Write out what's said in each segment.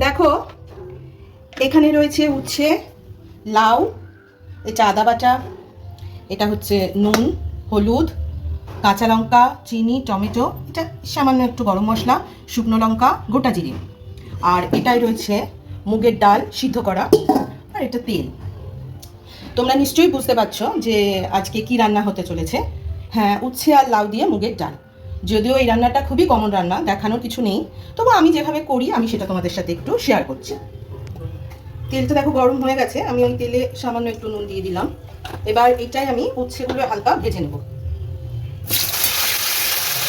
দেখো এখানে রয়েছে উচ্ছে, লাউ, এটা আদা বাটা, এটা হচ্ছে নুন, হলুদ, কাঁচা লঙ্কা, চিনি, টমেটো, এটা সামান্য একটু গরম মশলা, শুকনো লঙ্কা, গোটা জিরে, আর এটাই রয়েছে মুগের ডাল সিদ্ধ করা, আর এটা তেল। তোমরা নিশ্চয়ই বুঝতে পারছো যে আজকে কি রান্না হতে চলেছে। হ্যাঁ, উচ্ছে আর লাউ দিয়ে মুগের ডাল। যদিও এই রান্নাটা খুবই কমন রান্না, দেখানোর কিছু নেই, তবু আমি যেভাবে করি আমি সেটা তোমাদের সাথে একটু শেয়ার করছি। তেলটা দেখো গরম হয়ে গেছে, আমি ওই তেলে সামান্য একটু নুন দিয়ে দিলাম। এবার এটাই আমি উচ্ছেগুলো হালকা ভেজে নেব।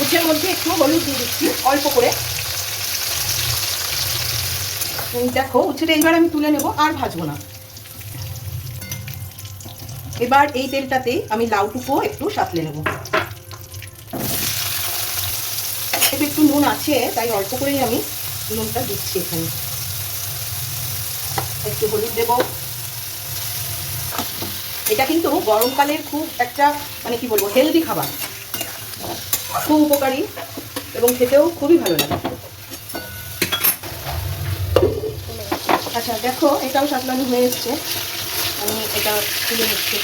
উচ্ছের মধ্যে একটু হলুদ দিয়ে দিচ্ছি অল্প করে। দেখো উচ্ছেটা এইবার আমি তুলে নেব, আর ভাজবো না। এবার এই তেলটাতে আমি লাউটুকু একটু সাঁতলে নেব। একটু নুন আছে তাই অল্প করেই আমি নুনটা দিচ্ছি এখানে। একটু হলুদ দেব। এটা কিন্তু গরমকালের খুব একটা মানে কি বলবো হেলদি খাবার, খুব উপকারী এবং খেতেও খুবই ভালো লাগে। আচ্ছা দেখো এটাও সাঁতলানো হয়ে এসছে, আমি এটা তুলে নিচ্ছি।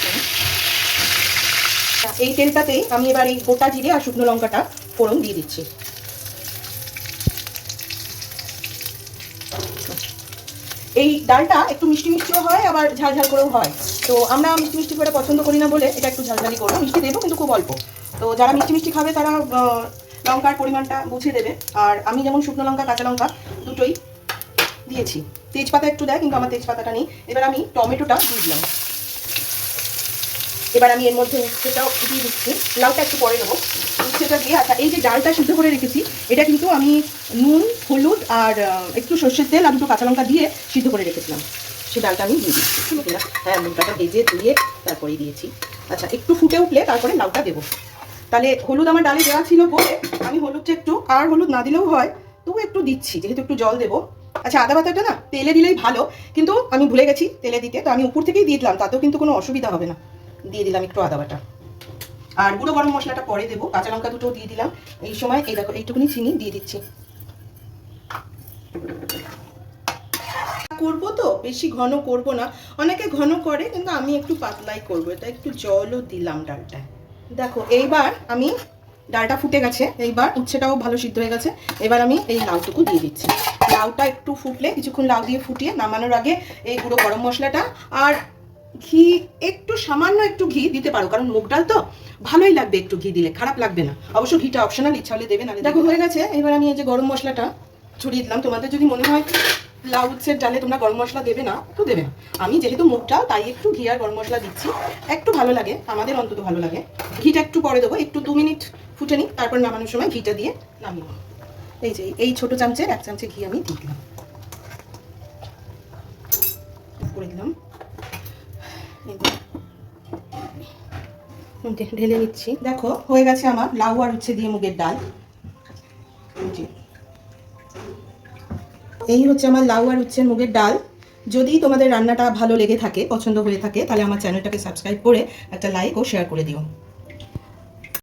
এই তেলটাতেই আমি এবার এই গোটা জিরে আর শুকনো লঙ্কাটা ফোড়ন দিয়ে দিচ্ছি। এই ডালটা একটু মিষ্টি মিষ্টিও হয়, আবার ঝাল ঝাল করেও হয়। তো আমরা মিষ্টি মিষ্টি করে পছন্দ করি না বলে এটা একটু ঝালঝালি করবো, মিষ্টি দেবো কিন্তু খুব অল্প। তো যারা মিষ্টি মিষ্টি খাবে তারা লঙ্কার পরিমাণটা বুঝে দেবে। আর আমি যেমন শুকনো লঙ্কা কাঁচা লঙ্কা দুটোই দিয়েছি, তেজপাতা একটু দেয় কিন্তু আমার তেজপাতাটা নেই। এবার আমি টমেটোটা দিয়ে দিলাম। এবার আমি এর মধ্যে উচ্ছেটাও দিয়ে দিচ্ছি, লাউটা একটু পরে দেবো। উচ্ছেটা দিয়ে আচ্ছা এই যে ডালটা সিদ্ধ করে রেখেছি এটা কিন্তু আমি নুন, হলুদ আর একটু সর্ষের তেল আর দুটো কাঁচা লঙ্কা দিয়ে সিদ্ধ করে রেখেছিলাম। সেই ডালটা আমি দিয়ে দিচ্ছি। হ্যাঁ, লঙ্কাটা ভেজে ধুয়ে তারপরেই দিয়েছি। আচ্ছা একটু ফুটে উঠলে তারপরে লাউটা দেবো। তাহলে হলুদ আমার ডালে দেওয়া ছিল বলে আমি হলুদটা একটু, আর হলুদ না দিলেও হয় তবু একটু দিচ্ছি যেহেতু একটু জল দেবো। আচ্ছা আদা বাটাটা না তেলে দিলেই ভালো, কিন্তু আমি ভুলে গেছি তেলে দিতে, তো আমি উপর থেকেই দিয়ে দিলাম, তাতেও কিন্তু কোনো অসুবিধা হবে না। দিয়ে দিলাম একটু আদা বাটা, আর গুঁড়ো গরম মশলাটা পরে দেবো। কাঁচা লঙ্কা দুটো দিয়ে দিলাম। এই সময় এই দেখো এইটুকুনি চিনি দিয়ে দিচ্ছি। করবো তো বেশি ঘন করব না, অনেকে ঘন করে কিন্তু আমি একটু পাতলাই করব। এটা একটু জলও দিলাম ডালটায়। দেখো এইবার আমি ডালটা ফুটে গেছে, এইবার উচ্ছেটাও ভালো সিদ্ধ হয়ে গেছে। এবার আমি এই লাউটুকু দিয়ে দিচ্ছি। লাউটা একটু ফুটলে কিছুক্ষণ লাউ দিয়ে ফুটিয়ে নামানোর আগে এই গুঁড়ো গরম মশলাটা আর ঘি, একটু সামান্য একটু ঘি দিতে পারো, কারণ মুগ ডাল তো ভালোই লাগবে, একটু ঘি দিলে খারাপ লাগবে না। অবশ্য ঘিটা অপশনাল, ইচ্ছা হলে দেবে না। দেখো হয়ে গেছে। এবার আমি এই যে গরম মশলাটা ছড়িয়ে দিলাম। তোমাদের যদি মনে হয় লাউ উচ্ছের ডালে তোমরা গরম মশলা দেবে না, তো দেবে না। আমি যেহেতু মুগ ডাল তাই একটু ঘি আর গরম মশলা দিচ্ছি, একটু ভালো লাগে, আমাদের অন্তত ভালো লাগে। ঘিটা একটু পরে দেবো, একটু 2 মিনিট ফুটে নিই, তারপর নামানোর সময় ঘিটা দিয়ে নামিয়ে নেব। এই যে এই ছোট চামচের 1 চামচে ঘি আমি দিয়ে দিলাম, করে দিলাম। ঢেলে নিচ্ছি। দেখো হয়ে গেছে আমার লাউ আর উচ্ছে দিয়ে মুগের ডাল। এই হচ্ছে আমার লাউ আর উচ্ছের মুগের ডাল। যদি তোমাদের রান্নাটা ভালো লেগে থাকে, পছন্দ হয়ে থাকে, তাহলে আমার চ্যানেলটাকে সাবস্ক্রাইব করে একটা লাইক ও শেয়ার করে দিও।